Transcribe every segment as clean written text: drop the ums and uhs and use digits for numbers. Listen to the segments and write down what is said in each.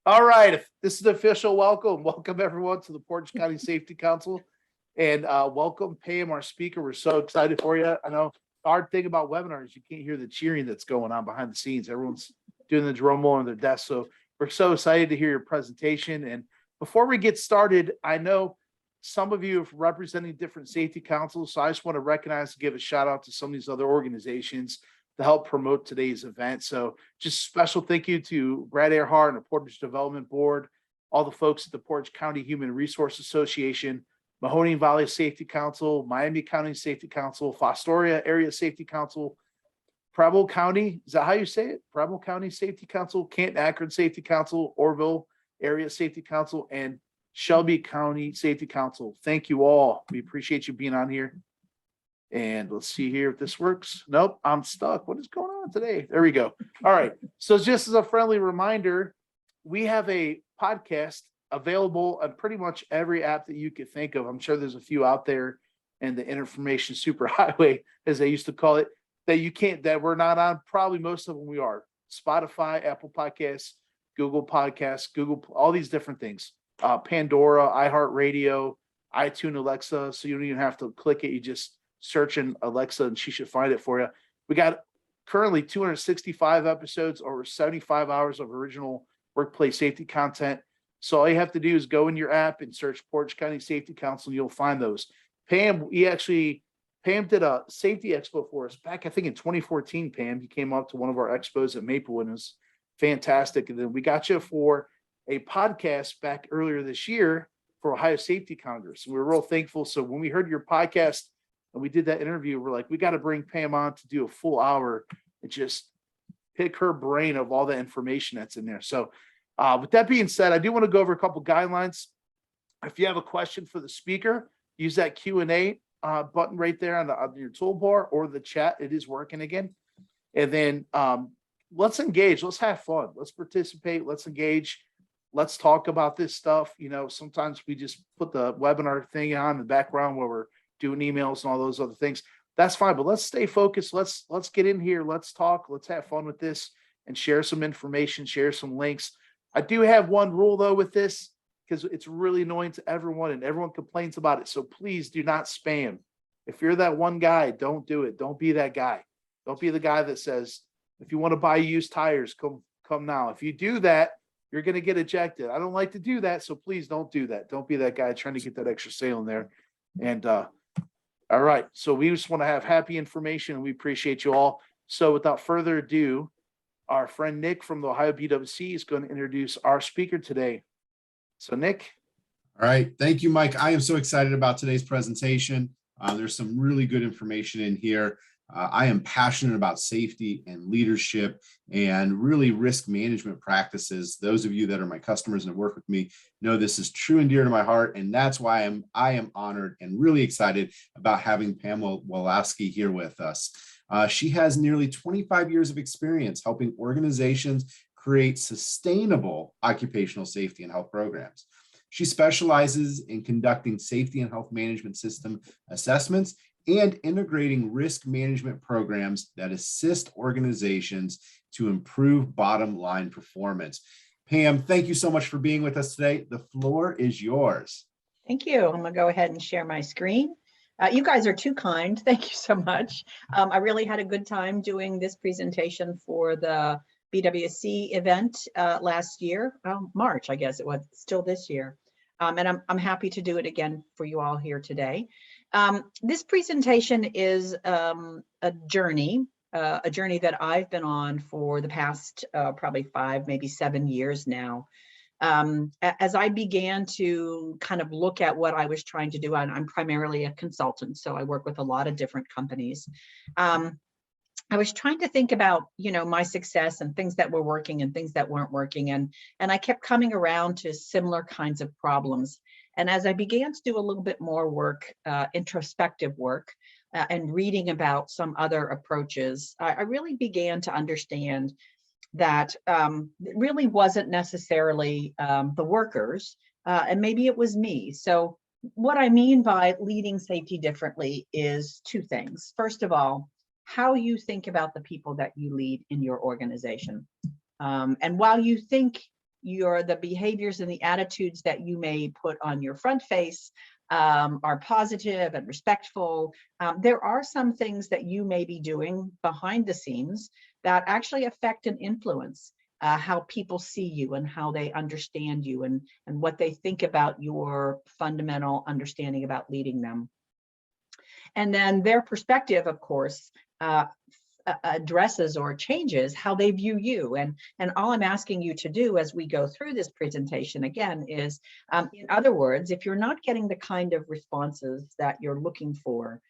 All right, this is the official welcome. Welcome everyone to the Portage County Safety Council, and welcome Pam, our speaker. We're so excited for you. I know the hard thing about webinars, you can't hear the cheering that's going on behind the scenes. Everyone's doing the drum roll on their desk, so we're so excited to hear your presentation. And before we get started, I know some of you are representing different safety councils, so I just want to recognize and give a shout out to some of these other organizations to help promote today's event. So just special thank you to Brad Earhart and the Portage Development Board, all the folks at the Portage County Human Resource Association, Mahoning Valley Safety Council, Miami County Safety Council, Fostoria Area Safety Council, Preble County, is that how you say it? Preble County Safety Council, Canton Akron Safety Council, Orville Area Safety Council, and Shelby County Safety Council. Thank you all. We appreciate you being on here. And let's see here if this works. Nope, I'm stuck. What is going on today? There we go. All right. So just as a friendly reminder, we have a podcast available on pretty much every app that you could think of. I'm sure there's a few out there in the information superhighway, as they used to call it, that we're not on. Probably most of them we are. Spotify, Apple Podcasts, Google Podcasts, all these different things. Pandora, iHeartRadio, iTunes, Alexa. So you don't even have to click it. You just search in Alexa and she should find it for you. We got currently 265 episodes, over 75 hours of original workplace safety content. So all you have to do is go in your app and search Portage County Safety Council and you'll find those. Pam did a safety expo for us back, I think in 2014, Pam. You came up to one of our expos at Maplewood and it was fantastic. And then we got you for a podcast back earlier this year for Ohio Safety Congress. And we were real thankful. So when we heard your podcast, and we did that interview, we're like, we got to bring Pam on to do a full hour and just pick her brain of all the information that's in there. So with that being said, I do want to go over a couple guidelines. If you have a question for the speaker, use that Q&A button right there on your toolbar or the chat. It is working again. And then let's engage. Let's have fun. Let's participate. Let's engage. Let's talk about this stuff. You know, sometimes we just put the webinar thing on in the background where we're doing emails and all those other things. That's fine, but let's stay focused. Let's get in here. Let's talk. Let's have fun with this and share some information, share some links. I do have one rule though with this because it's really annoying to everyone and everyone complains about it. So please do not spam. If you're that one guy, don't do it. Don't be that guy. Don't be the guy that says, if you want to buy used tires, come now. If you do that, you're going to get ejected. I don't like to do that. So please don't do that. Don't be that guy trying to get that extra sale in there. And, all right, so we just want to have happy information and we appreciate you all. So without further ado, our friend Nick from the Ohio BWC is going to introduce our speaker today. So Nick. All right, thank you, Mike. I am so excited about today's presentation. There's some really good information in here. I am passionate about safety and leadership and really risk management practices. Those of you that are my customers and have worked with me know this is true and dear to my heart. And that's why I am honored and really excited about having Pam Walaski here with us. She has nearly 25 years of experience helping organizations create sustainable occupational safety and health programs. She specializes in conducting safety and health management system assessments and integrating risk management programs that assist organizations to improve bottom line performance. Pam, thank you so much for being with us today. The floor is yours. Thank you. I'm going to go ahead and share my screen. You guys are too kind. Thank you so much. I really had a good time doing this presentation for the BWC event last year, March, I guess it was, still this year. And I'm happy to do it again for you all here today. This presentation is a journey that I've been on for the past probably 5, maybe 7 years now. As I began to kind of look at what I was trying to do, I'm primarily a consultant, so I work with a lot of different companies. I was trying to think about, my success and things that were working and things that weren't working. And I kept coming around to similar kinds of problems. And as I began to do a little bit more work, introspective work, and reading about some other approaches, I really began to understand that it really wasn't necessarily the workers, and maybe it was me. So what I mean by leading safety differently is 2 things. First of all, how you think about the people that you lead in your organization. And while you think the behaviors and the attitudes that you may put on your front face are positive and respectful, there are some things that you may be doing behind the scenes that actually affect and influence how people see you and how they understand you and what they think about your fundamental understanding about leading them. And then their perspective, of course, addresses or changes how they view you. And all I'm asking you to do as we go through this presentation again is, in other words, if you're not getting the kind of responses that you're looking for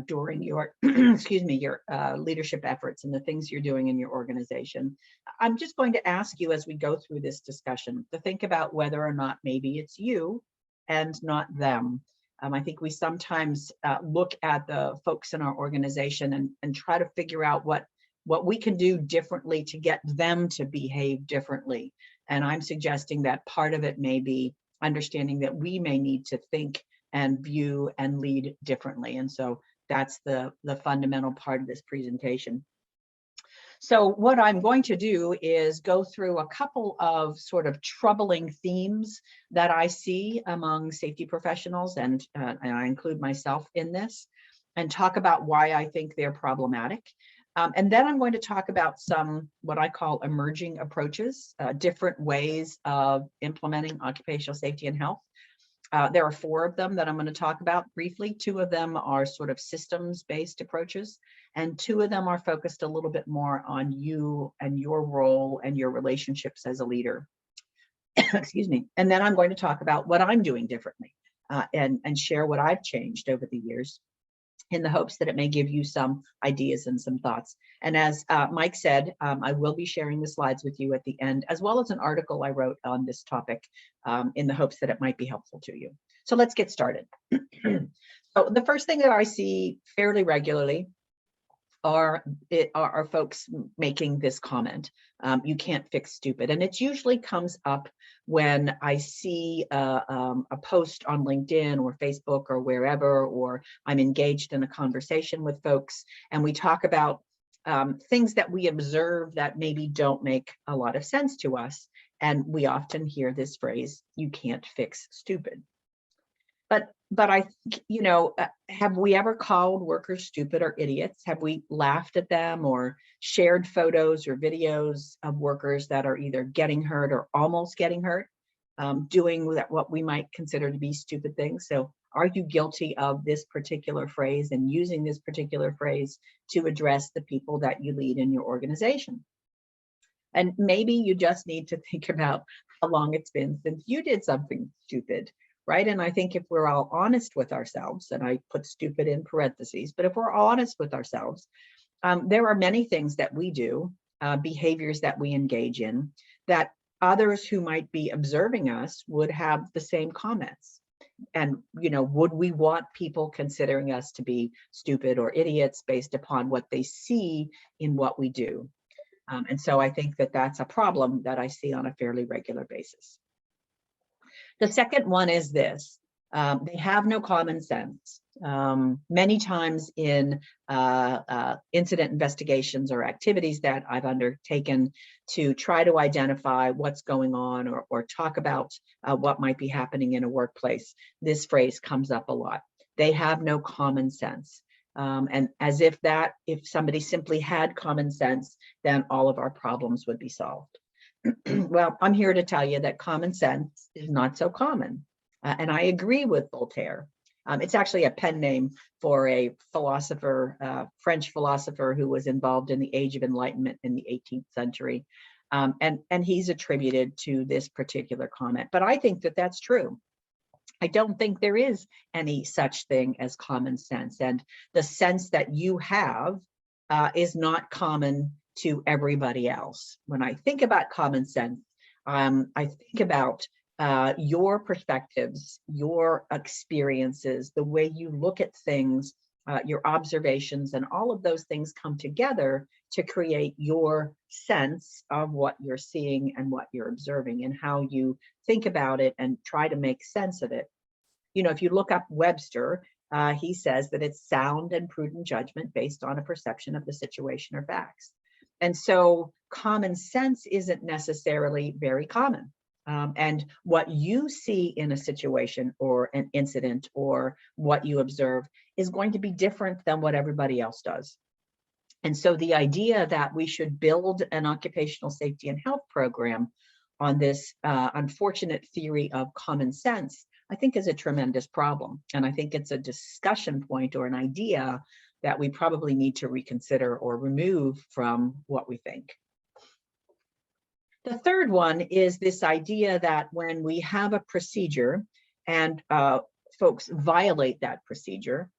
during your, excuse me, your leadership efforts and the things you're doing in your organization, I'm just going to ask you as we go through this discussion to think about whether or not maybe it's you and not them. I think we sometimes look at the folks in our organization and try to figure out what we can do differently to get them to behave differently. And I'm suggesting that part of it may be understanding that we may need to think and view and lead differently. And so that's the fundamental part of this presentation. So what I'm going to do is go through a couple of sort of troubling themes that I see among safety professionals, and I include myself in this, and talk about why I think they're problematic. And then I'm going to talk about some what I call emerging approaches, different ways of implementing occupational safety and health. There are 4 of them that I'm going to talk about briefly. 2 of them are sort of systems-based approaches, and 2 of them are focused a little bit more on you and your role and your relationships as a leader. Excuse me. And then I'm going to talk about what I'm doing differently and share what I've changed over the years in the hopes that it may give you some ideas and some thoughts. And as Mike said, I will be sharing the slides with you at the end, as well as an article I wrote on this topic in the hopes that it might be helpful to you. So let's get started. So the first thing that I see fairly regularly are folks making this comment, you can't fix stupid. And it usually comes up when I see a post on LinkedIn or Facebook or wherever, or I'm engaged in a conversation with folks and we talk about things that we observe that maybe don't make a lot of sense to us. And we often hear this phrase, you can't fix stupid. But I think, you know, have we ever called workers stupid or idiots? Have we laughed at them or shared photos or videos of workers that are either getting hurt or almost getting hurt, doing what we might consider to be stupid things? So are you guilty of this particular phrase and using this particular phrase to address the people that you lead in your organization? And maybe you just need to think about how long it's been since you did something stupid. Right. And I think if we're all honest with ourselves, and I put stupid in parentheses, but if we're honest with ourselves, there are many things that we do, behaviors that we engage in, that others who might be observing us would have the same comments. And, you know, would we want people considering us to be stupid or idiots based upon what they see in what we do? And so I think that that's a problem that I see on a fairly regular basis. The second one is this, they have no common sense. Many times in incident investigations or activities that I've undertaken to try to identify what's going on or talk about what might be happening in a workplace, this phrase comes up a lot. They have no common sense. And as if somebody simply had common sense, then all of our problems would be solved. Well, I'm here to tell you that common sense is not so common. And I agree with Voltaire. It's actually a pen name for a philosopher, French philosopher who was involved in the Age of Enlightenment in the 18th century. And he's attributed to this particular comment. But I think that that's true. I don't think there is any such thing as common sense. And the sense that you have is not common to everybody else. When I think about common sense, I think about your perspectives, your experiences, the way you look at things, your observations, and all of those things come together to create your sense of what you're seeing and what you're observing and how you think about it and try to make sense of it. You know, if you look up Webster, he says that it's sound and prudent judgment based on a perception of the situation or facts. And so common sense isn't necessarily very common. And what you see in a situation or an incident or what you observe is going to be different than what everybody else does. And so the idea that we should build an occupational safety and health program on this unfortunate theory of common sense, I think is a tremendous problem. And I think it's a discussion point or an idea that we probably need to reconsider or remove from what we think. The third one is this idea that when we have a procedure and folks violate that procedure,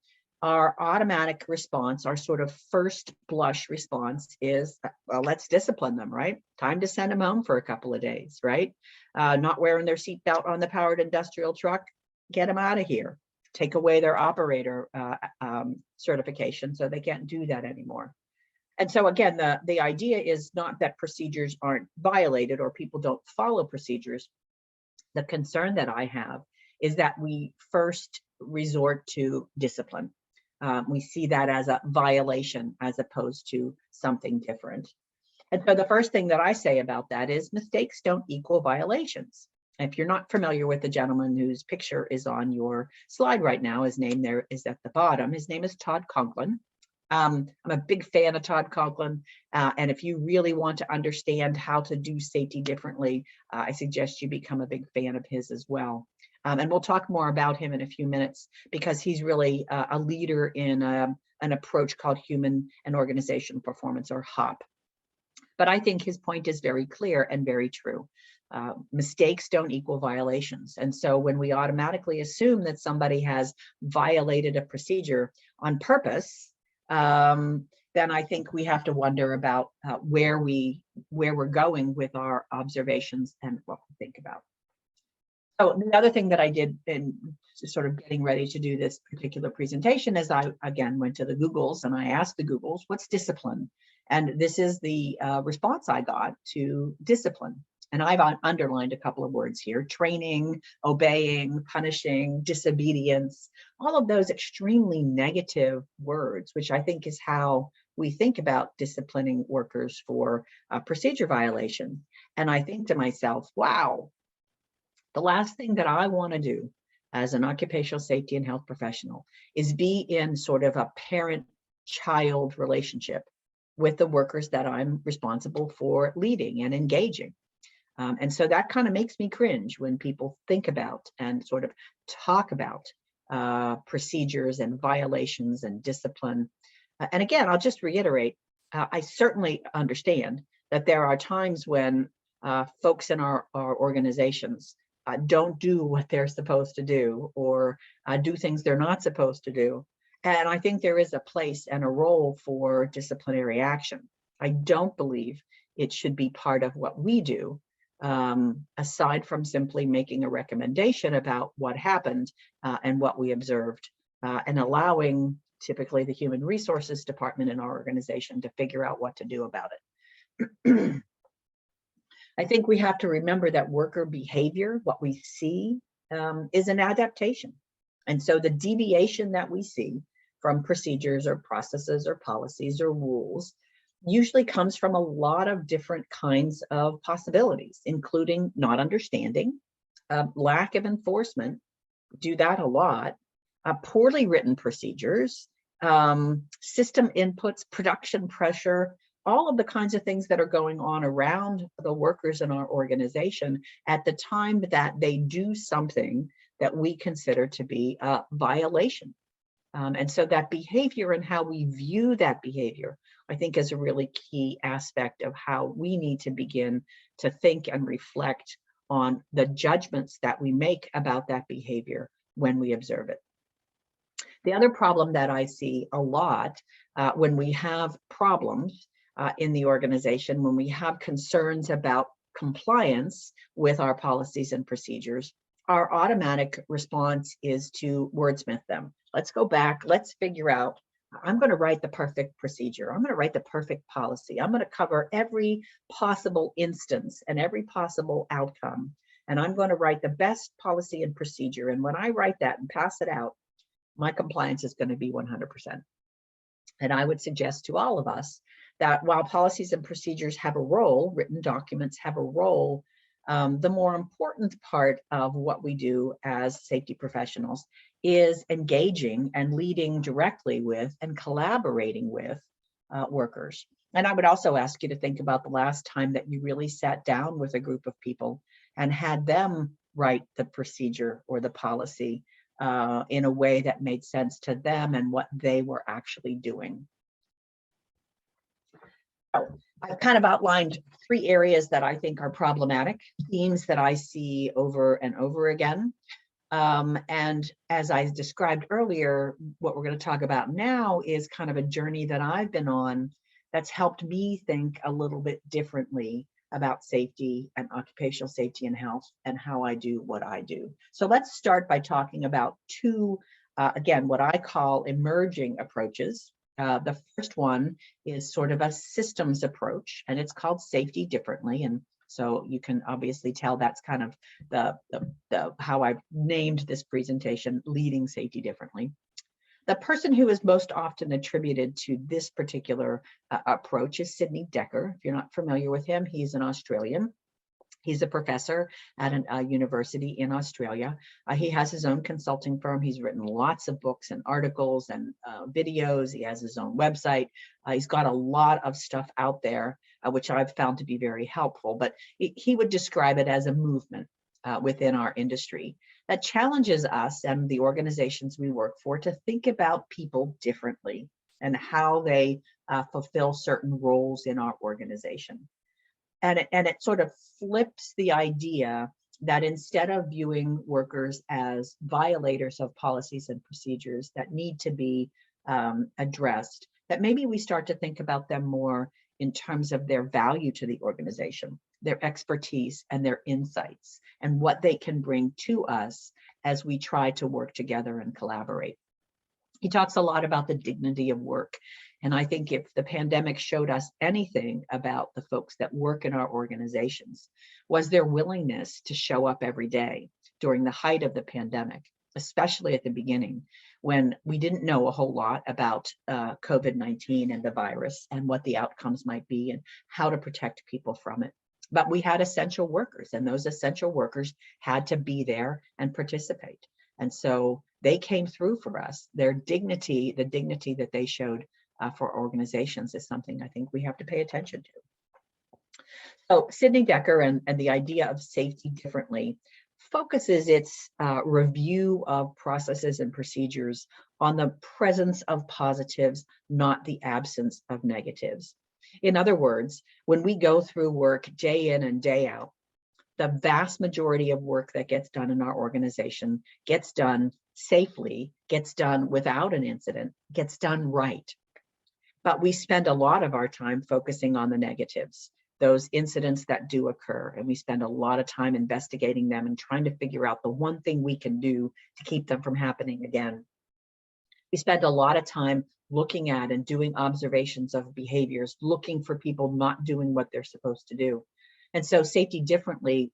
our automatic response, our sort of first blush response is, well, let's discipline them, right? Time to send them home for a couple of days, right? Not wearing their seatbelt on the powered industrial truck, get them out of here. Take away their operator certification so they can't do that anymore. And so again, the idea is not that procedures aren't violated or people don't follow procedures. The concern that I have is that we first resort to discipline. We see that as a violation as opposed to something different. And so the first thing that I say about that is mistakes don't equal violations. If you're not familiar with the gentleman whose picture is on your slide right now, his name there is at the bottom. His name is Todd Conklin. I'm a big fan of Todd Conklin. And if you really want to understand how to do safety differently, I suggest you become a big fan of his as well. And we'll talk more about him in a few minutes because he's really a leader in an approach called human and organizational performance, or HOP. But I think his point is very clear and very true. Mistakes don't equal violations. And so when we automatically assume that somebody has violated a procedure on purpose, then I think we have to wonder about where we're going with our observations and what we think about. So the other thing that I did in sort of getting ready to do this particular presentation is I, again, went to the Googles and I asked the Googles, what's discipline? And this is the response I got to discipline. And I've underlined a couple of words here: training, obeying, punishing, disobedience, all of those extremely negative words, which I think is how we think about disciplining workers for procedure violation. And I think to myself, wow, the last thing that I want to do as an occupational safety and health professional is be in sort of a parent-child relationship with the workers that I'm responsible for leading and engaging. And so that kind of makes me cringe when people think about and sort of talk about procedures and violations and discipline. And again, I'll just reiterate, I certainly understand that there are times when folks in our organizations don't do what they're supposed to do, or do things they're not supposed to do. And I think there is a place and a role for disciplinary action. I don't believe it should be part of what we do, aside from simply making a recommendation about what happened and what we observed, and allowing typically the human resources department in our organization to figure out what to do about it. I think we have to remember that worker behavior, what we see, is an adaptation. And so the deviation that we see from procedures or processes or policies or rules usually comes from a lot of different kinds of possibilities, including not understanding, lack of enforcement, do that a lot, poorly written procedures, system inputs, production pressure, all of the kinds of things that are going on around the workers in our organization at the time that they do something that we consider to be a violation. And so that behavior and how we view that behavior, I think, is a really key aspect of how we need to begin to think and reflect on the judgments that we make about that behavior when we observe it. The other problem that I see a lot when we have problems in the organization, when we have concerns about compliance with our policies and procedures, our automatic response is to wordsmith them. Let's go back, let's figure out, I'm going to write the perfect procedure. I'm going to write the perfect policy. I'm going to cover every possible instance and every possible outcome. And I'm going to write the best policy and procedure. And when I write that and pass it out, my compliance is going to be 100%. And I would suggest to all of us that while policies and procedures have a role, written documents have a role, the more important part of what we do as safety professionals is engaging and leading directly with and collaborating with workers. And I would also ask you to think about the last time that you really sat down with a group of people and had them write the procedure or the policy in a way that made sense to them and what they were actually doing. So I've kind of outlined 3 areas that I think are problematic, themes that I see over and over again. And as I described earlier, what we're going to talk about now is kind of a journey that I've been on that's helped me think a little bit differently about safety and occupational safety and health and how I do what I do. So let's start by talking about 2, again, what I call emerging approaches. The first one is sort of a systems approach, and it's called Safety Differently. And so you can obviously tell that's kind of the how I've named this presentation, Leading Safety Differently. The person who is most often attributed to this particular approach is Sidney Dekker. If you're not familiar with him, he's an Australian. He's a professor at a university in Australia. He has his own consulting firm. He's written lots of books and articles and videos. He has his own website. He's got a lot of stuff out there, which I've found to be very helpful. But he would describe it as a movement within our industry that challenges us and the organizations we work for to think about people differently and how they fulfill certain roles in our organization. And it sort of flips the idea that instead of viewing workers as violators of policies and procedures that need to be addressed, that maybe we start to think about them more in terms of their value to the organization, their expertise and their insights, and what they can bring to us as we try to work together and collaborate. He talks a lot about the dignity of work. And I think if the pandemic showed us anything about the folks that work in our organizations, was their willingness to show up every day during the height of the pandemic, especially at the beginning, when we didn't know a whole lot about COVID-19 and the virus and what the outcomes might be and how to protect people from it. But we had essential workers, and those essential workers had to be there and participate. And so they came through for us. Their dignity, the dignity that they showed for organizations, is something I think we have to pay attention to. So Sidney Dekker and the idea of Safety Differently focuses its review of processes and procedures on the presence of positives, not the absence of negatives. In other words, when we go through work day in and day out, the vast majority of work that gets done in our organization gets done safely, gets done without an incident, gets done right. But we spend a lot of our time focusing on the negatives, those incidents that do occur, and we spend a lot of time investigating them and trying to figure out the one thing we can do to keep them from happening again. We spend a lot of time looking at and doing observations of behaviors, looking for people not doing what they're supposed to do. And so Safety Differently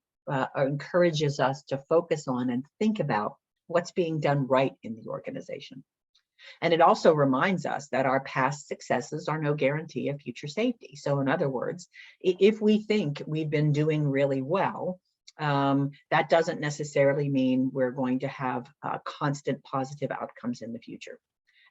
encourages us to focus on and think about what's being done right in the organization. And it also reminds us that our past successes are no guarantee of future safety. So in other words, if we think we've been doing really well, that doesn't necessarily mean we're going to have constant positive outcomes in the future.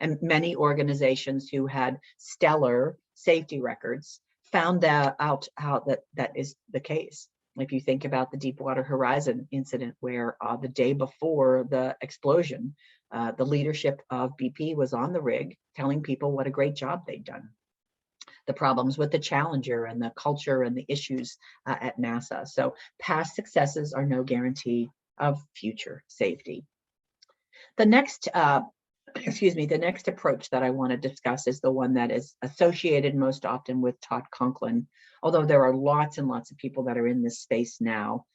And many organizations who had stellar safety records found out how that is the case. If you think about the Deepwater Horizon incident, where the day before the explosion, the leadership of BP was on the rig telling people what a great job they'd done. The problems with the Challenger and the culture and the issues at NASA. So past successes are no guarantee of future safety. The next the next approach that I want to discuss is the one that is associated most often with Todd Conklin, although there are lots and lots of people that are in this space now,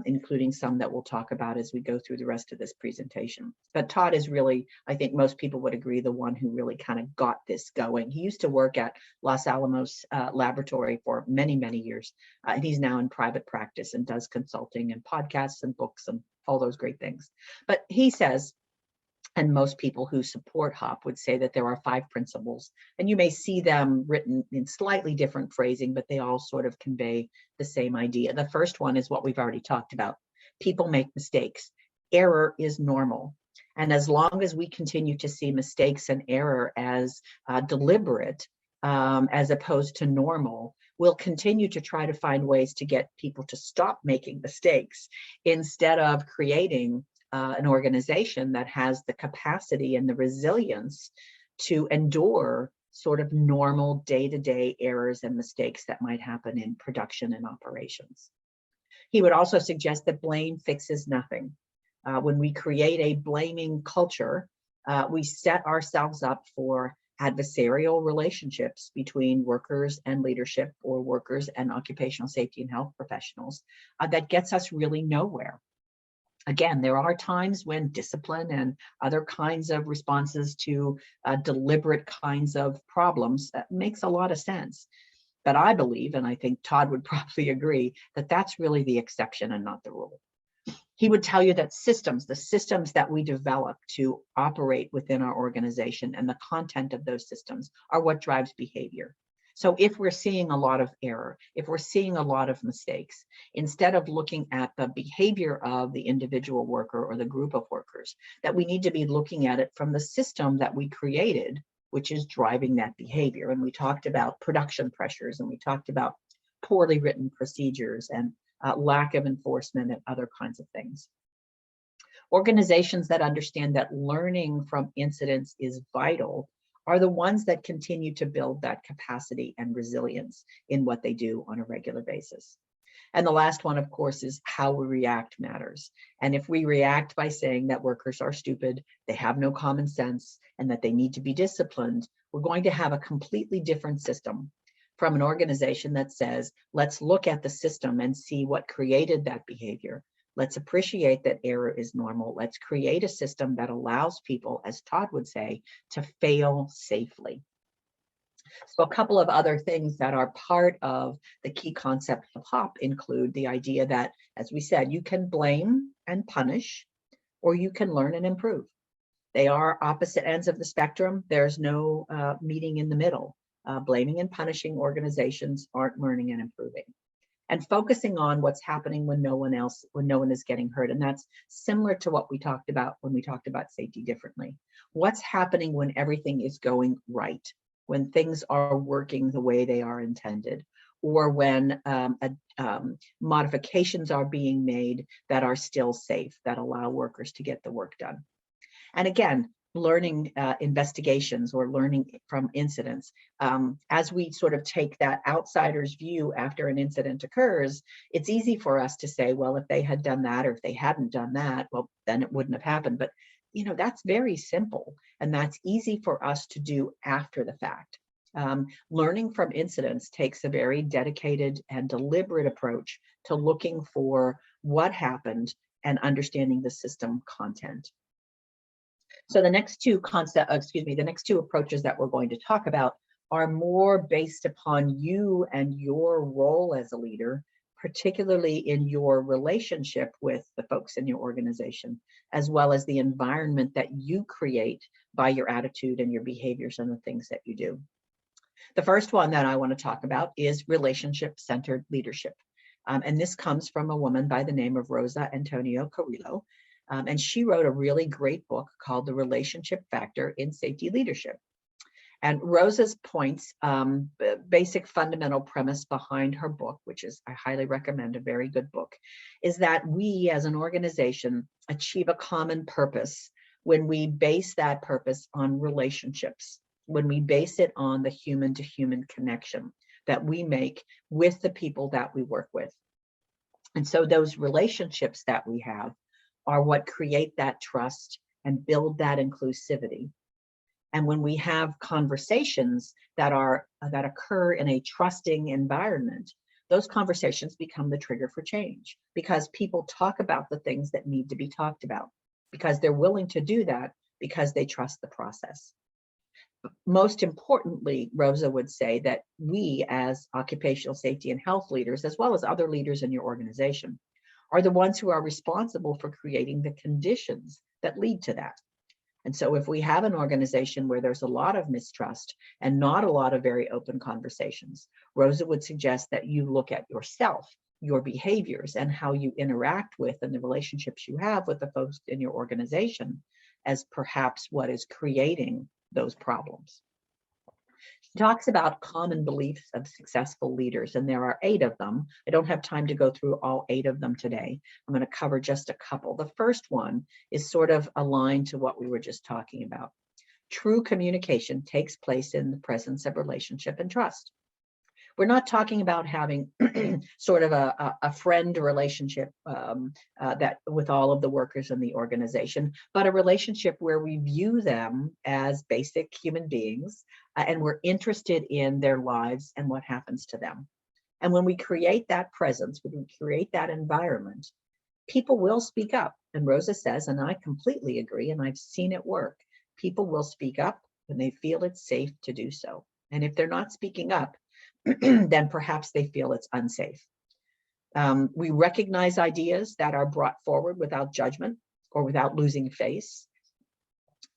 including some that we'll talk about as we go through the rest of this presentation. But Todd is really, I think most people would agree, the one who really kind of got this going. He used to work at Los Alamos Laboratory for many, many years. And he's now in private practice and does consulting and podcasts and books and all those great things. But he says, And most people who support HOP would say that there are 5 principles, and you may see them written in slightly different phrasing, but they all sort of convey the same idea. The first one is what we've already talked about. People make mistakes. Error is normal. And as long as we continue to see mistakes and error as deliberate, as opposed to normal, we'll continue to try to find ways to get people to stop making mistakes instead of creating an organization that has the capacity and the resilience to endure sort of normal day-to-day errors and mistakes that might happen in production and operations. He would also suggest that blame fixes nothing. When we create a blaming culture, we set ourselves up for adversarial relationships between workers and leadership, or workers and occupational safety and health professionals, that gets us really nowhere. Again, there are times when discipline and other kinds of responses to deliberate kinds of problems makes a lot of sense. But I believe, and I think Todd would probably agree, that that's really the exception and not the rule. He would tell you that the systems that we develop to operate within our organization and the content of those systems are what drives behavior. So if we're seeing a lot of error, if we're seeing a lot of mistakes, instead of looking at the behavior of the individual worker or the group of workers, that we need to be looking at it from the system that we created, which is driving that behavior. And we talked about production pressures, and we talked about poorly written procedures and lack of enforcement and other kinds of things. Organizations that understand that learning from incidents is vital are the ones that continue to build that capacity and resilience in what they do on a regular basis. And the last one, of course, is how we react matters. And if we react by saying that workers are stupid, they have no common sense, and that they need to be disciplined, we're going to have a completely different system from an organization that says, let's look at the system and see what created that behavior. Let's appreciate that error is normal. Let's create a system that allows people, as Todd would say, to fail safely. So a couple of other things that are part of the key concepts of HOP include the idea that, as we said, you can blame and punish, or you can learn and improve. They are opposite ends of the spectrum. There's no meeting in the middle. Blaming and punishing organizations aren't learning and improving. And focusing on what's happening when no one is getting hurt. And that's similar to what we talked about when we talked about safety differently. What's happening when everything is going right, when things are working the way they are intended, or when modifications are being made that are still safe, that allow workers to get the work done. And again, learning investigations or learning from incidents. As we sort of take that outsider's view after an incident occurs, it's easy for us to say, well, if they had done that, or if they hadn't done that, well, then it wouldn't have happened. But that's very simple, and that's easy for us to do after the fact. Learning from incidents takes a very dedicated and deliberate approach to looking for what happened and understanding the system content. So the next two approaches that we're going to talk about are more based upon you and your role as a leader, particularly in your relationship with the folks in your organization, as well as the environment that you create by your attitude and your behaviors and the things that you do. The first one that I want to talk about is relationship-centered leadership. And this comes from a woman by the name of Rosa Antonio Carrillo. And she wrote a really great book called The Relationship Factor in Safety Leadership. And Rosa's points, basic fundamental premise behind her book, which is, I highly recommend, a very good book, is that we as an organization achieve a common purpose when we base that purpose on relationships, when we base it on the human-to-human connection that we make with the people that we work with. And so those relationships that we have are what create that trust and build that inclusivity. And when we have conversations that occur in a trusting environment, those conversations become the trigger for change, because people talk about the things that need to be talked about, because they're willing to do that because they trust the process. Most importantly, Rosa would say that we as occupational safety and health leaders, as well as other leaders in your organization, are the ones who are responsible for creating the conditions that lead to that. And so if we have an organization where there's a lot of mistrust and not a lot of very open conversations, Rosa would suggest that you look at yourself, your behaviors, and how you interact with and the relationships you have with the folks in your organization as perhaps what is creating those problems. She talks about common beliefs of successful leaders, and there are 8 of them. I don't have time to go through all 8 of them today. I'm going to cover just a couple. The first one is sort of aligned to what we were just talking about. True communication takes place in the presence of relationship and trust. We're not talking about having sort of a friend relationship that with all of the workers in the organization, but a relationship where we view them as basic human beings and we're interested in their lives and what happens to them. And when we create that presence, when we create that environment, people will speak up. And Rosa says, and I completely agree, and I've seen it work, people will speak up when they feel it's safe to do so. And if they're not speaking up, then perhaps they feel it's unsafe. We recognize ideas that are brought forward without judgment or without losing face.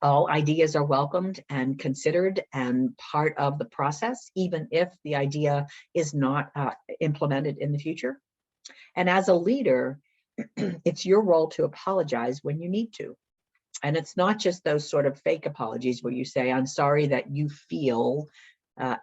All ideas are welcomed and considered and part of the process, even if the idea is not implemented in the future. And as a leader, it's your role to apologize when you need to. And it's not just those sort of fake apologies where you say, I'm sorry that you feel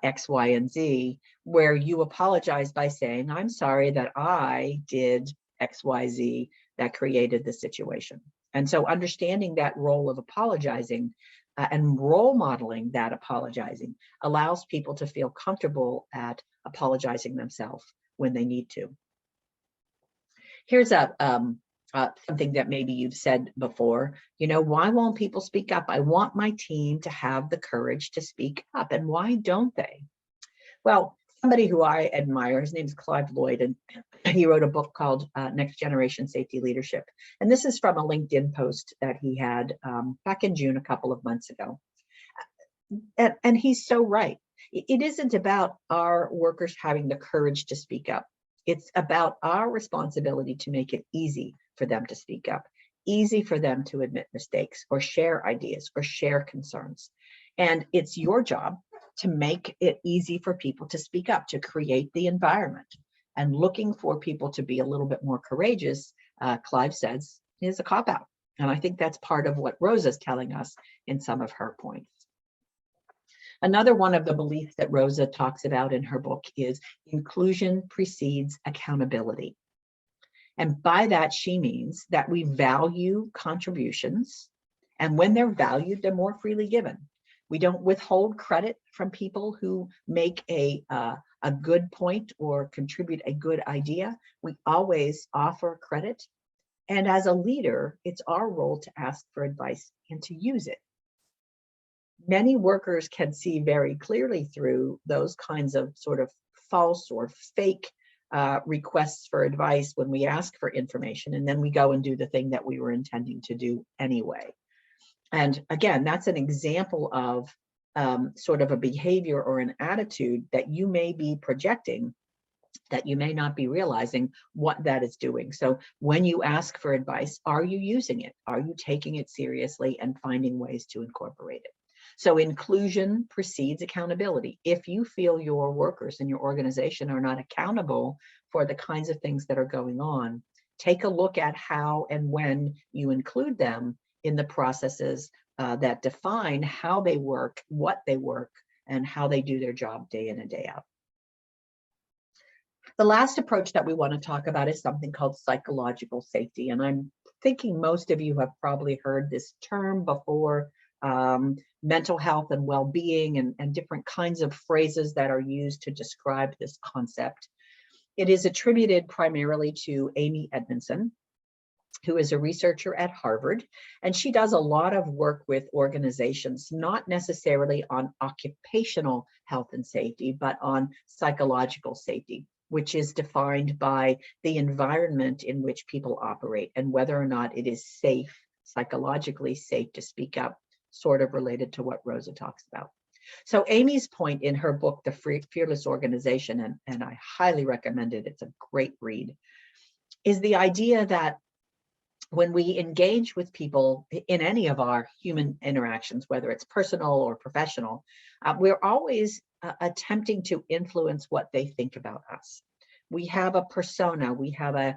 X, Y, and Z, where you apologize by saying, I'm sorry that I did X, Y, Z that created the situation. And so understanding that role of apologizing and role modeling that apologizing allows people to feel comfortable at apologizing themselves when they need to. Here's something that maybe you've said before, why won't people speak up? I want my team to have the courage to speak up. And why don't they? Well, somebody who I admire, his name is Clive Lloyd, and he wrote a book called Next Generation Safety Leadership. And this is from a LinkedIn post that he had back in June, a couple of months ago. And he's so right. It isn't about our workers having the courage to speak up. It's about our responsibility to make it easy for them to speak up, easy for them to admit mistakes or share ideas or share concerns. And it's your job to make it easy for people to speak up, to create the environment. And looking for people to be a little bit more courageous, Clive says, is a cop-out. And I think that's part of what Rosa's telling us in some of her points. Another one of the beliefs that Rosa talks about in her book is inclusion precedes accountability. And by that, she means that we value contributions, and when they're valued, they're more freely given. We don't withhold credit from people who make a good point or contribute a good idea. We always offer credit. And as a leader, it's our role to ask for advice and to use it. Many workers can see very clearly through those kinds of sort of false or fake requests for advice when we ask for information, and then we go and do the thing that we were intending to do anyway. And again, that's an example of sort of a behavior or an attitude that you may be projecting that you may not be realizing what that is doing. So when you ask for advice, are you using it? Are you taking it seriously and finding ways to incorporate it? So inclusion precedes accountability. If you feel your workers in your organization are not accountable for the kinds of things that are going on, take a look at how and when you include them in the processes that define how they work, what they work, and how they do their job day in and day out. The last approach that we want to talk about is something called psychological safety. And I'm thinking most of you have probably heard this term before. Mental health and well-being and different kinds of phrases that are used to describe this concept. It is attributed primarily to Amy Edmondson, who is a researcher at Harvard, and she does a lot of work with organizations, not necessarily on occupational health and safety, but on psychological safety, which is defined by the environment in which people operate and whether or not it is safe, psychologically safe to speak up, sort of related to what Rosa talks about. So Amy's point in her book, The Fearless Organization, and I highly recommend it, it's a great read, is the idea that when we engage with people in any of our human interactions, whether it's personal or professional, we're always attempting to influence what they think about us. We have a persona, we have a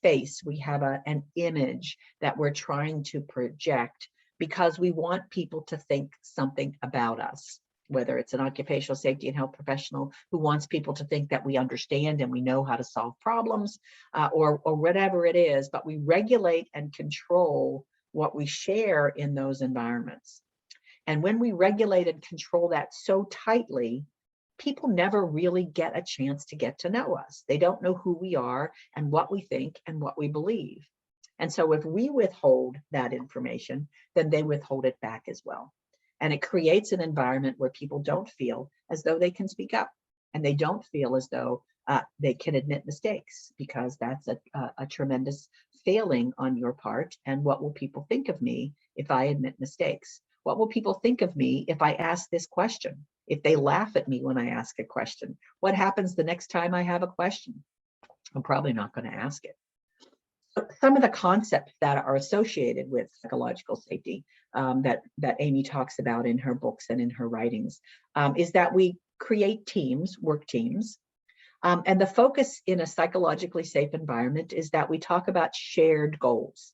face, we have an image that we're trying to project because we want people to think something about us, whether it's an occupational safety and health professional who wants people to think that we understand and we know how to solve problems, or whatever it is, but we regulate and control what we share in those environments. And when we regulate and control that so tightly, people never really get a chance to get to know us. They don't know who we are and what we think and what we believe. And so if we withhold that information, then they withhold it back as well. And it creates an environment where people don't feel as though they can speak up, and they don't feel as though they can admit mistakes, because that's a tremendous failing on your part. And what will people think of me if I admit mistakes? What will people think of me if I ask this question? If they laugh at me when I ask a question? What happens the next time I have a question? I'm probably not going to ask it. Some of the concepts that are associated with psychological safety that Amy talks about in her books and in her writings is that we create teams, work teams. And the focus in a psychologically safe environment is that we talk about shared goals.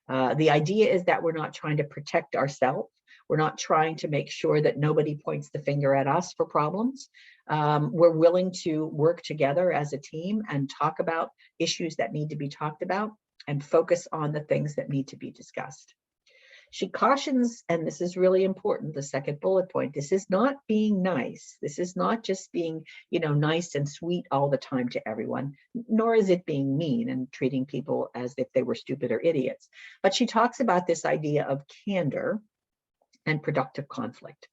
The idea is that we're not trying to protect ourselves. We're not trying to make sure that nobody points the finger at us for problems. We're willing to work together as a team and talk about issues that need to be talked about and focus on the things that need to be discussed. She cautions, and this is really important, the second bullet point, this is not being nice. This is not just being, nice and sweet all the time to everyone, nor is it being mean and treating people as if they were stupid or idiots. But she talks about this idea of candor and productive conflict.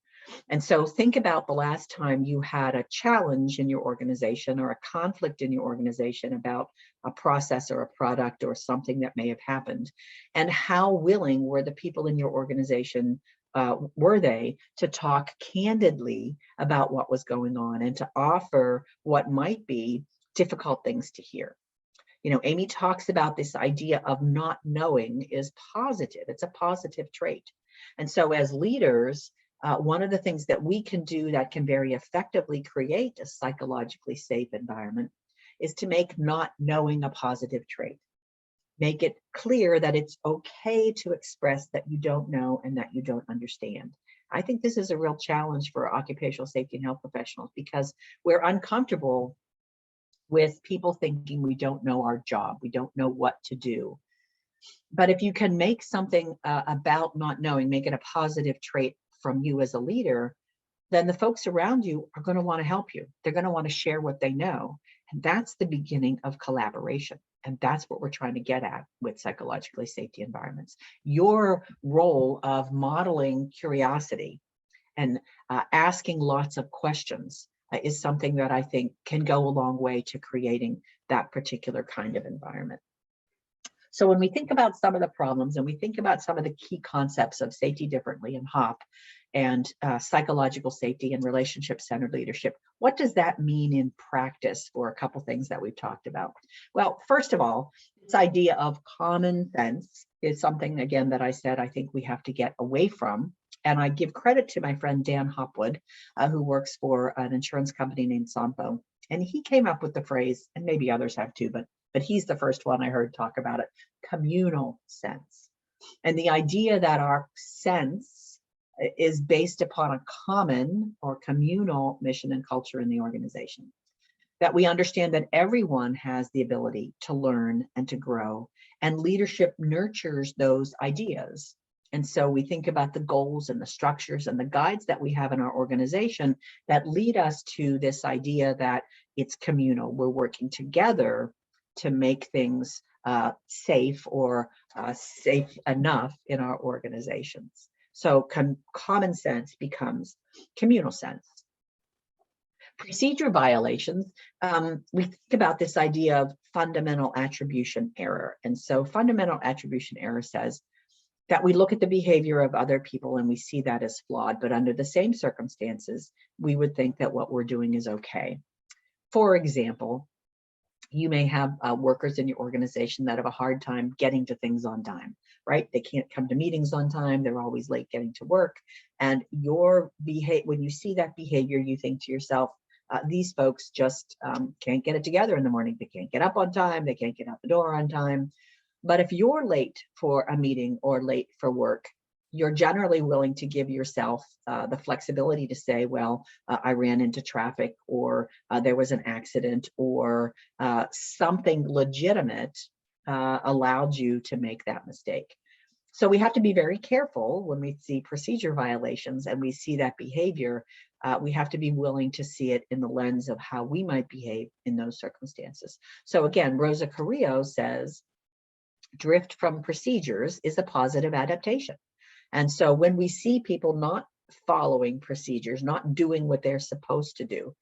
And so think about the last time you had a challenge in your organization or a conflict in your organization about a process or a product or something that may have happened, and how willing were the people in your organization, were they to talk candidly about what was going on and to offer what might be difficult things to hear. Amy talks about this idea of not knowing is positive. It's a positive trait. And so as leaders, one of the things that we can do that can very effectively create a psychologically safe environment is to make not knowing a positive trait. Make it clear that it's okay to express that you don't know and that you don't understand. I think this is a real challenge for occupational safety and health professionals, because we're uncomfortable with people thinking we don't know our job, we don't know what to do. But if you can make something about not knowing, make it a positive trait from you as a leader, then the folks around you are going to want to help you. They're going to want to share what they know. And that's the beginning of collaboration. And that's what we're trying to get at with psychologically safety environments. Your role of modeling curiosity and asking lots of questions is something that I think can go a long way to creating that particular kind of environment. So when we think about some of the problems and we think about some of the key concepts of safety differently and HOP and psychological safety and relationship-centered leadership, what does that mean in practice for a couple things that we've talked about? Well, first of all, this idea of common sense is something, again, that I said I think we have to get away from. And I give credit to my friend Dan Hopwood, who works for an insurance company named Sompo. And he came up with the phrase, and maybe others have too, but he's the first one I heard talk about it, communal sense. And the idea that our sense is based upon a common or communal mission and culture in the organization. That we understand that everyone has the ability to learn and to grow, and leadership nurtures those ideas. And so we think about the goals and the structures and the guides that we have in our organization that lead us to this idea that it's communal. We're working together to make things safe or safe enough in our organizations. So common sense becomes communal sense. Procedure violations, we think about this idea of fundamental attribution error. And so fundamental attribution error says that we look at the behavior of other people and we see that as flawed, but under the same circumstances, we would think that what we're doing is okay. For example, You may have workers in your organization that have a hard time getting to things on time, right? They can't come to meetings on time. They're always late getting to work. And your behavior, when you see that behavior, you think to yourself, these folks just can't get it together in the morning. They can't get up on time. They can't get out the door on time. But if you're late for a meeting or late for work, you're generally willing to give yourself the flexibility to say, well, I ran into traffic, or there was an accident, or something legitimate allowed you to make that mistake. So we have to be very careful when we see procedure violations and we see that behavior. We have to be willing to see it in the lens of how we might behave in those circumstances. So again, Rosa Carrillo says, drift from procedures is a positive adaptation. And so when we see people not following procedures, not doing what they're supposed to do,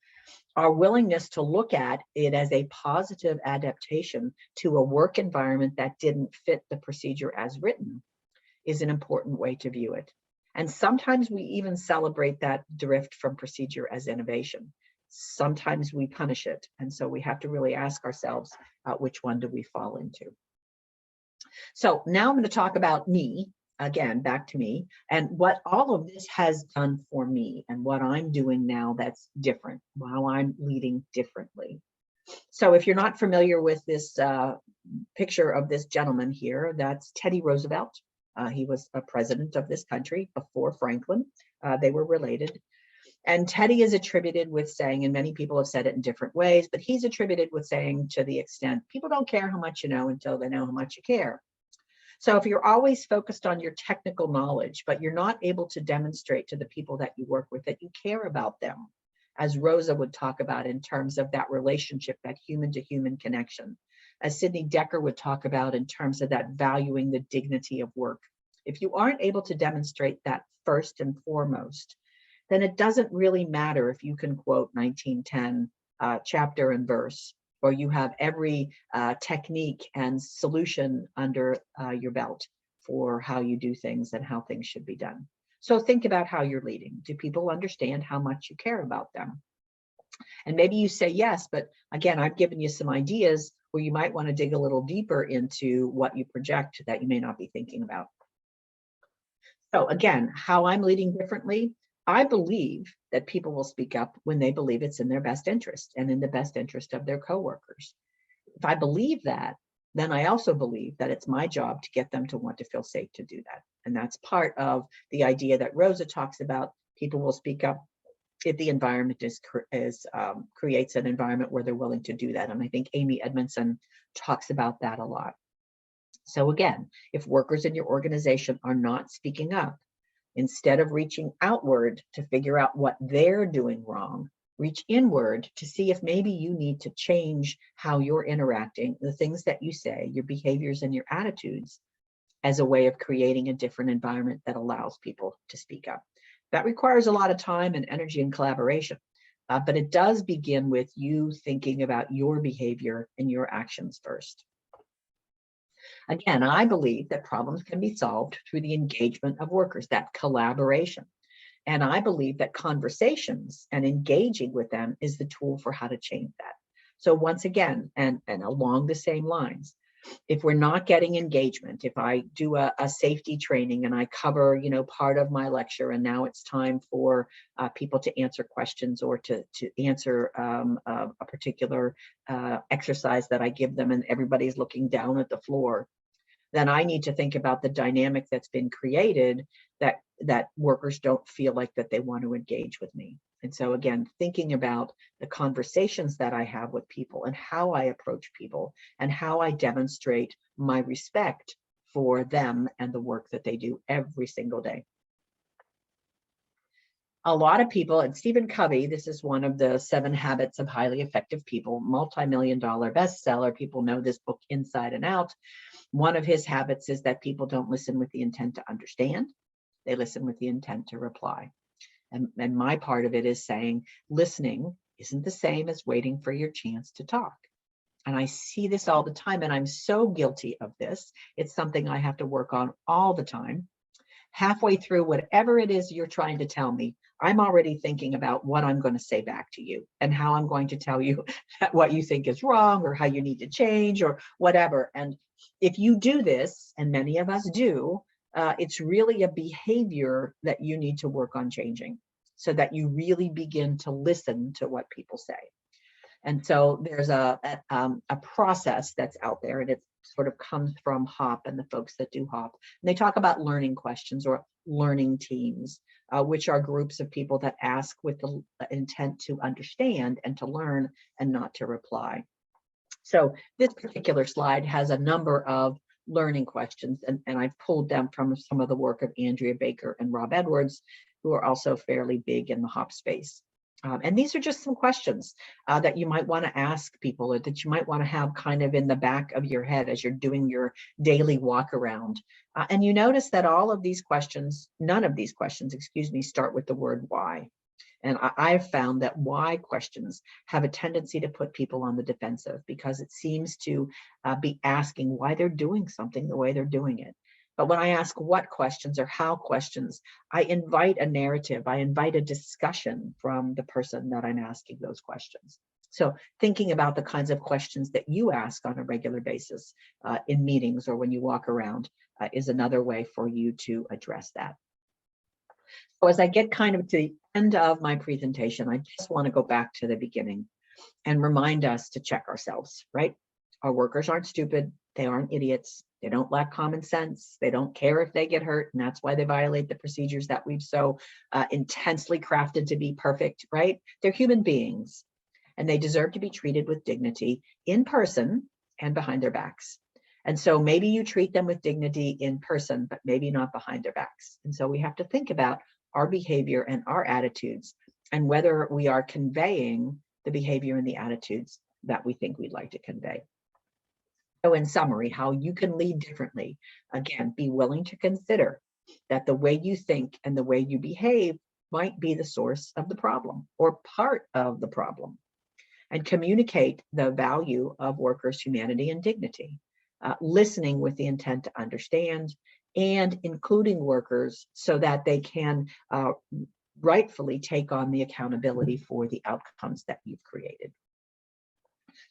our willingness to look at it as a positive adaptation to a work environment that didn't fit the procedure as written is an important way to view it. And sometimes we even celebrate that drift from procedure as innovation. Sometimes we punish it. And so we have to really ask ourselves, which one do we fall into? So now I'm going to talk about me. Again, back to me and what all of this has done for me and what I'm doing now that's different, how I'm leading differently. So if you're not familiar with this picture of this gentleman here, that's Teddy Roosevelt. He was a president of this country before Franklin. They were related. And Teddy is attributed with saying, and many people have said it in different ways, but he's attributed with saying to the extent, people don't care how much you know until they know how much you care. So if you're always focused on your technical knowledge, but you're not able to demonstrate to the people that you work with that you care about them, as Rosa would talk about in terms of that relationship, that human to human connection, as Sidney Decker would talk about in terms of that valuing the dignity of work. If you aren't able to demonstrate that first and foremost, then it doesn't really matter if you can quote 1910 chapter and verse, or you have every technique and solution under your belt for how you do things and how things should be done. So think about how you're leading. Do people understand how much you care about them? And maybe you say yes, but again, I've given you some ideas where you might want to dig a little deeper into what you project that you may not be thinking about. So again, how I'm leading differently, I believe that people will speak up when they believe it's in their best interest and in the best interest of their coworkers. If I believe that, then I also believe that it's my job to get them to want to feel safe to do that. And that's part of the idea that Rosa talks about. People will speak up if the environment creates an environment where they're willing to do that. And I think Amy Edmondson talks about that a lot. So again, if workers in your organization are not speaking up, instead of reaching outward to figure out what they're doing wrong, reach inward to see if maybe you need to change how you're interacting, the things that you say, your behaviors and your attitudes, as a way of creating a different environment that allows people to speak up. That requires a lot of time and energy and collaboration, but it does begin with you thinking about your behavior and your actions first. Again, I believe that problems can be solved through the engagement of workers, that collaboration. And I believe that conversations and engaging with them is the tool for how to change that. So once again, and along the same lines, if we're not getting engagement, if I do a safety training and I cover, part of my lecture, and now it's time for people to answer questions or to answer a particular exercise that I give them, and everybody's looking down at the floor, then I need to think about the dynamic that's been created that workers don't feel like that they want to engage with me. And so again, thinking about the conversations that I have with people and how I approach people and how I demonstrate my respect for them and the work that they do every single day. A lot of people, and Stephen Covey, this is one of the 7 Habits of Highly Effective People, multi-million-dollar bestseller. People know this book inside and out. One of his habits is that people don't listen with the intent to understand. They listen with the intent to reply. And my part of it is saying, listening isn't the same as waiting for your chance to talk. And I see this all the time, and I'm so guilty of this. It's something I have to work on all the time. Halfway through whatever it is you're trying to tell me, I'm already thinking about what I'm going to say back to you and how I'm going to tell you what you think is wrong or how you need to change or whatever. And if you do this, and many of us do, it's really a behavior that you need to work on changing so that you really begin to listen to what people say. And so there's a process that's out there, and it sort of comes from HOP and the folks that do HOP. And they talk about learning questions or learning teams, which are groups of people that ask with the intent to understand and to learn and not to reply. So this particular slide has a number of learning questions, and I've pulled them from some of the work of Andrea Baker and Rob Edwards, who are also fairly big in the HOP space. And these are just some questions that you might want to ask people, or that you might want to have kind of in the back of your head as you're doing your daily walk around. And you notice that all of these questions, none of these questions, excuse me, start with the word why. And I've found that why questions have a tendency to put people on the defensive, because it seems to be asking why they're doing something the way they're doing it. But when I ask what questions or how questions, I invite a narrative, I invite a discussion from the person that I'm asking those questions. So thinking about the kinds of questions that you ask on a regular basis in meetings or when you walk around is another way for you to address that. So as I get kind of to the end of my presentation, I just want to go back to the beginning and remind us to check ourselves, right? Our workers aren't stupid. They aren't idiots. They don't lack common sense. They don't care if they get hurt. And that's why they violate the procedures that we've so intensely crafted to be perfect, right? They're human beings, and they deserve to be treated with dignity in person and behind their backs. And so maybe you treat them with dignity in person, but maybe not behind their backs. And so we have to think about our behavior and our attitudes and whether we are conveying the behavior and the attitudes that we think we'd like to convey. So in summary, how you can lead differently. Again, be willing to consider that the way you think and the way you behave might be the source of the problem or part of the problem. And communicate the value of workers' humanity and dignity. Listening with the intent to understand, and including workers so that they can rightfully take on the accountability for the outcomes that you've created.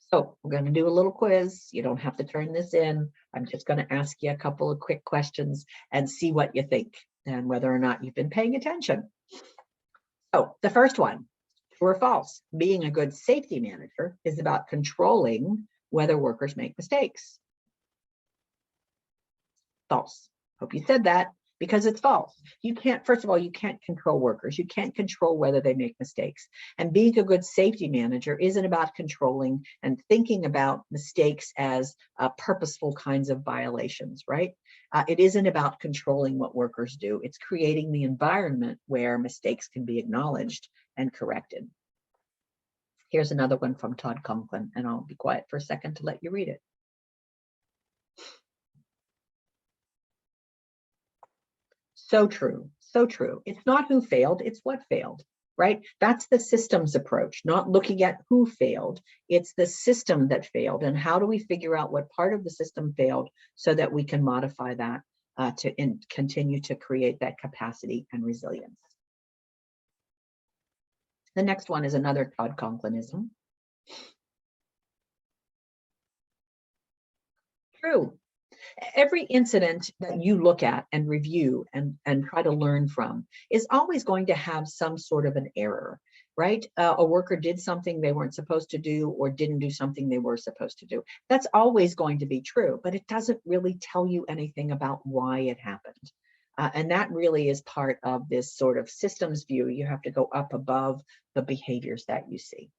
So we're going to do a little quiz. You don't have to turn this in. I'm just going to ask you a couple of quick questions and see what you think and whether or not you've been paying attention. So the first one, true or false? Being a good safety manager is about controlling whether workers make mistakes. False. Hope you said that, because it's false. You can't, first of all, you can't control workers. You can't control whether they make mistakes. And being a good safety manager isn't about controlling and thinking about mistakes as purposeful kinds of violations, right? It isn't about controlling what workers do. It's creating the environment where mistakes can be acknowledged and corrected. Here's another one from Todd Conklin, and I'll be quiet for a second to let you read it. So true, so true. It's not who failed, it's what failed, right? That's the systems approach, not looking at who failed. It's the system that failed, and how do we figure out what part of the system failed so that we can modify that to continue to create that capacity and resilience. The next one is another Todd Conklin-ism. True. Every incident that you look at and review and try to learn from is always going to have some sort of an error, right? A worker did something they weren't supposed to do or didn't do something they were supposed to do. That's always going to be true, but it doesn't really tell you anything about why it happened. And that really is part of this sort of systems view. You have to go up above the behaviors that you see.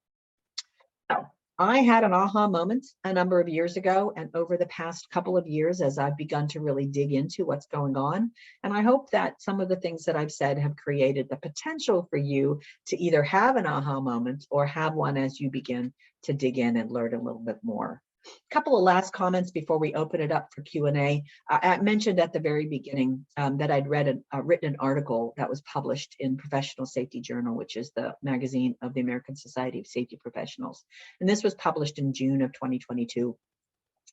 So, I had an aha moment a number of years ago, and over the past couple of years, as I've begun to really dig into what's going on, and I hope that some of the things that I've said have created the potential for you to either have an aha moment or have one as you begin to dig in and learn a little bit more. A couple of last comments before we open it up for Q&A. I mentioned at the very beginning that I'd written an article that was published in Professional Safety Journal, which is the magazine of the American Society of Safety Professionals. And this was published in June of 2022.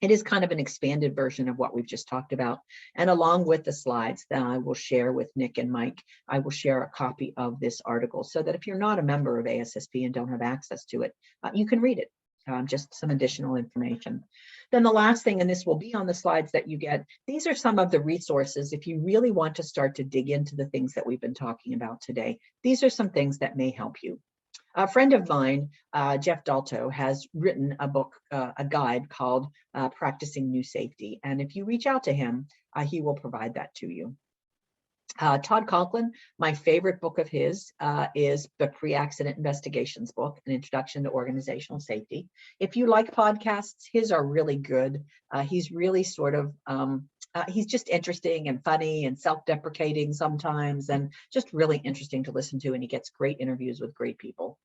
It is kind of an expanded version of what we've just talked about. And along with the slides that I will share with Nick and Mike, I will share a copy of this article so that if you're not a member of ASSP and don't have access to it, you can read it. Just some additional information. Then the last thing, and this will be on the slides that you get, these are some of the resources if you really want to start to dig into the things that we've been talking about today. These are some things that may help you. A friend of mine, Jeff Dalto, has written a book, a guide called Practicing New Safety. And if you reach out to him, he will provide that to you. Todd Conklin, my favorite book of his is the Pre-Accident Investigations book, An Introduction to Organizational Safety. If you like podcasts, his are really good. He's really sort of, he's just interesting and funny and self-deprecating sometimes, and just really interesting to listen to. And he gets great interviews with great people.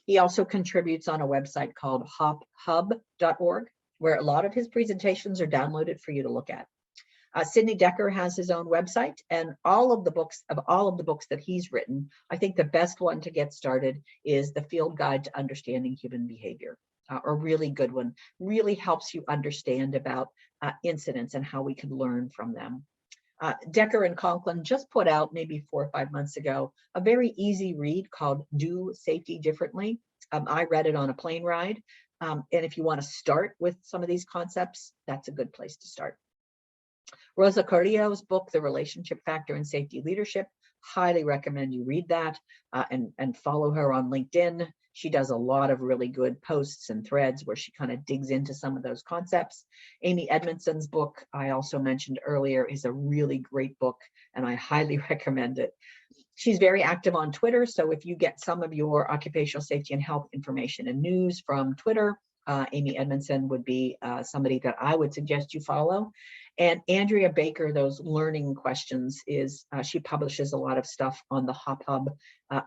He also contributes on a website called hophub.org, where a lot of his presentations are downloaded for you to look at. Sidney Decker has his own website, and all of the books that he's written, I think the best one to get started is The Field Guide to Understanding Human Behavior. A really good one, really helps you understand about incidents and how we can learn from them. Decker and Conklin just put out maybe 4 or 5 months ago a very easy read called Do Safety Differently. I read it on a plane ride, and if you want to start with some of these concepts, that's a good place to start. Rosa Carrillo's book, The Relationship Factor in Safety Leadership, highly recommend you read that and follow her on LinkedIn. She does a lot of really good posts and threads where she kind of digs into some of those concepts. Amy Edmondson's book, I also mentioned earlier, is a really great book, and I highly recommend it. She's very active on Twitter, so if you get some of your occupational safety and health information and news from Twitter, Amy Edmondson would be somebody that I would suggest you follow. And Andrea Baker, those learning questions, is she publishes a lot of stuff on the Hop Hub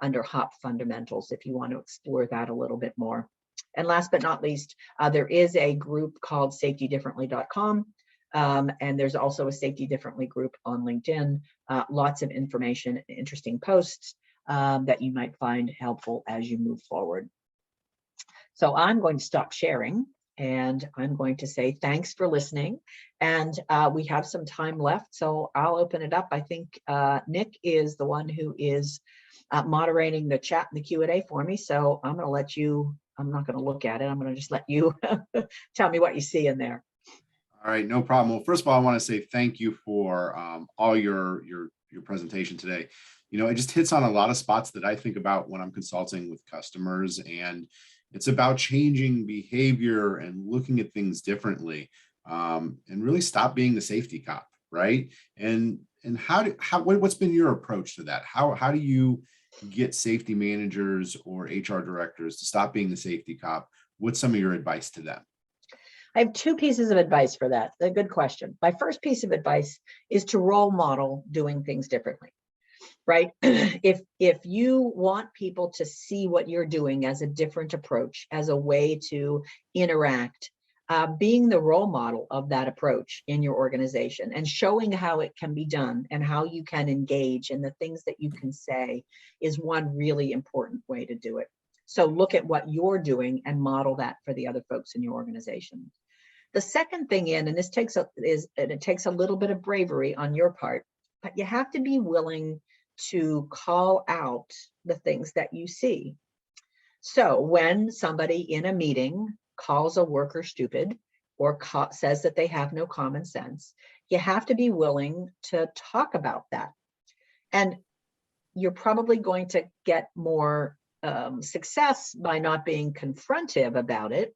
under Hop Fundamentals, if you want to explore that a little bit more. And last but not least, there is a group called safetydifferently.com. And there's also a Safety Differently group on LinkedIn. Lots of information, interesting posts that you might find helpful as you move forward. So I'm going to stop sharing, and I'm going to say thanks for listening. And we have some time left, so I'll open it up. I think Nick is the one who is moderating the chat and the Q&A for me. So I'm going to let you, I'm not going to look at it. I'm going to just let you tell me what you see in there. All right, no problem. Well, first of all, I want to say thank you for all your presentation today. You know, it just hits on a lot of spots that I think about when I'm consulting with customers, and it's about changing behavior and looking at things differently, and really stop being the safety cop, right? And what's been your approach to that? How do you get safety managers or HR directors to stop being the safety cop? What's some of your advice to them? I have 2 pieces of advice for that. A good question. My first piece of advice is to role model doing things differently, right? If you want people to see what you're doing as a different approach, as a way to interact, being the role model of that approach in your organization and showing how it can be done and how you can engage and the things that you can say is one really important way to do it. So look at what you're doing and model that for the other folks in your organization. The second thing and this takes a little bit of bravery on your part, but you have to be willing to call out the things that you see. So when somebody in a meeting calls a worker stupid or says that they have no common sense, you have to be willing to talk about that. And you're probably going to get more success by not being confrontive about it,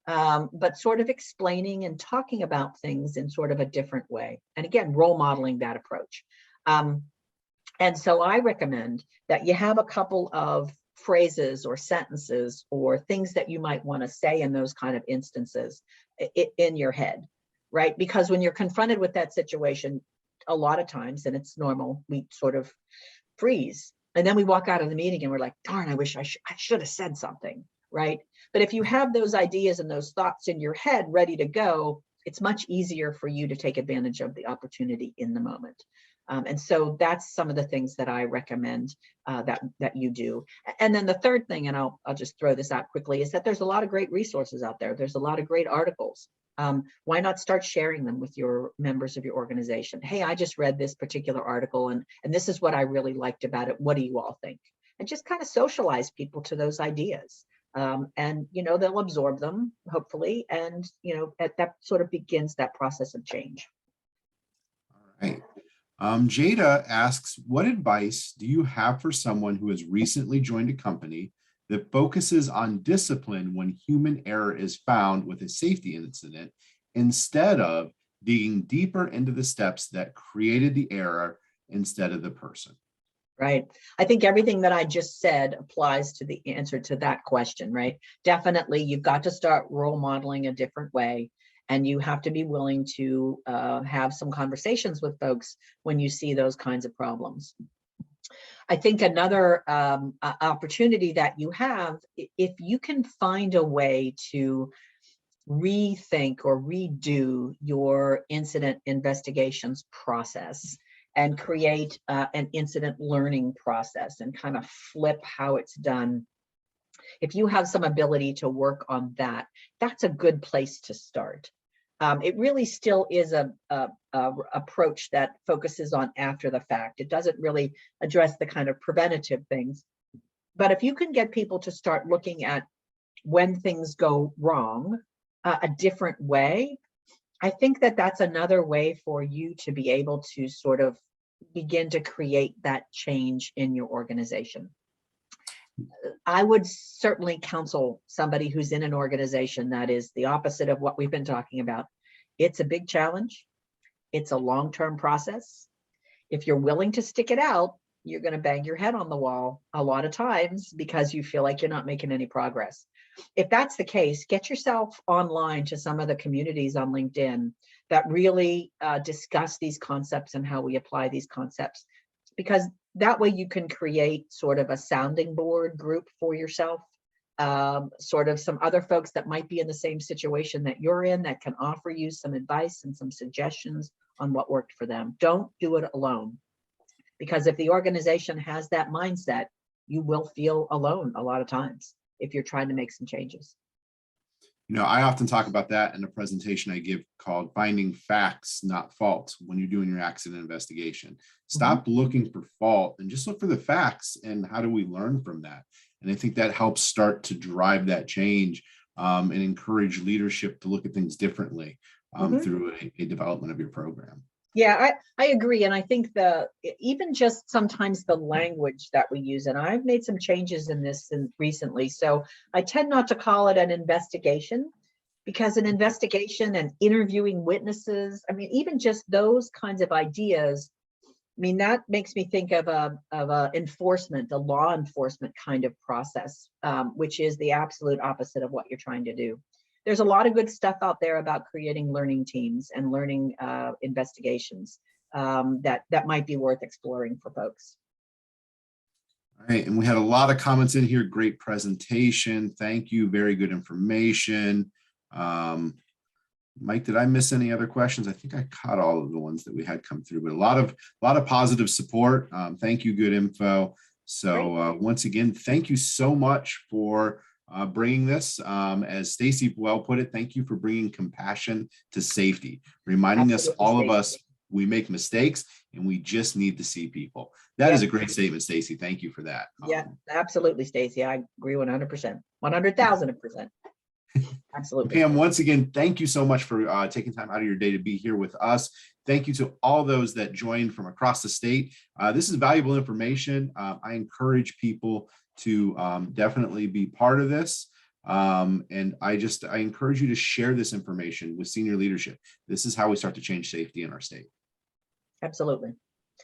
but sort of explaining and talking about things in sort of a different way. And again, role modeling that approach. And so I recommend that you have a couple of phrases or sentences or things that you might want to say in those kind of instances in your head, right? Because when you're confronted with that situation, a lot of times, and it's normal, we sort of freeze. And then we walk out of the meeting and we're like, darn, I wish I should have said something, right? But if you have those ideas and those thoughts in your head ready to go, it's much easier for you to take advantage of the opportunity in the moment. And so that's some of the things that I recommend that you do. And then the third thing, and I'll just throw this out quickly, is that there's a lot of great resources out there. There's a lot of great articles. Why not start sharing them with your members of your organization? Hey, I just read this particular article and this is what I really liked about it. What do you all think? And just kind of socialize people to those ideas. And, you know, they'll absorb them, hopefully. And, you know, that sort of begins that process of change. All right. Jada asks, what advice do you have for someone who has recently joined a company that focuses on discipline when human error is found with a safety incident, instead of digging deeper into the steps that created the error instead of the person? Right. I think everything that I just said applies to the answer to that question, right? Definitely, you've got to start role modeling a different way, and you have to be willing to have some conversations with folks when you see those kinds of problems. I think another opportunity that you have, if you can find a way to rethink or redo your incident investigations process and create an incident learning process and kind of flip how it's done. If you have some ability to work on that, that's a good place to start. It really still is a approach that focuses on after the fact. It doesn't really address the kind of preventative things. But if you can get people to start looking at when things go wrong a different way, I think that that's another way for you to be able to sort of begin to create that change in your organization. I would certainly counsel somebody who's in an organization that is the opposite of what we've been talking about. It's a big challenge. It's a long-term process. If you're willing to stick it out, you're going to bang your head on the wall a lot of times because you feel like you're not making any progress. If that's the case, get yourself online to some of the communities on LinkedIn that really discuss these concepts and how we apply these concepts, because that way you can create sort of a sounding board group for yourself, sort of some other folks that might be in the same situation that you're in that can offer you some advice and some suggestions on what worked for them. Don't do it alone, because if the organization has that mindset, you will feel alone a lot of times if you're trying to make some changes. You know, I often talk about that in a presentation I give called Finding Facts, Not Fault, when you're doing your accident investigation. Stop looking for fault and just look for the facts and how do we learn from that? And I think that helps start to drive that change and encourage leadership to look at things differently through a development of your program. Yeah, I agree. And I think even just sometimes the language that we use, and I've made some changes in this recently. So I tend not to call it an investigation, because an investigation and interviewing witnesses, I mean, even just those kinds of ideas, I mean, that makes me think of a enforcement, a law enforcement kind of process, which is the absolute opposite of what you're trying to do. There's a lot of good stuff out there about creating learning teams and learning investigations that might be worth exploring for folks. All right, and we had a lot of comments in here. Great presentation. Thank you. Very good information. Mike, did I miss any other questions? I think I caught all of the ones that we had come through, but a lot of positive support. Thank you. Good info. So once again, thank you so much for bringing this. As Stacy well put it, thank you for bringing compassion to safety, reminding us, all of us, we make mistakes and we just need to see people. That is a great statement, Stacy. Thank you for that. Yeah, absolutely, Stacy. I agree 100%, 100,000%. Absolutely. Pam, once again, thank you so much for taking time out of your day to be here with us. Thank you to all those that joined from across the state. This is valuable information. I encourage people to definitely be part of this. And I encourage you to share this information with senior leadership. This is how we start to change safety in our state. Absolutely.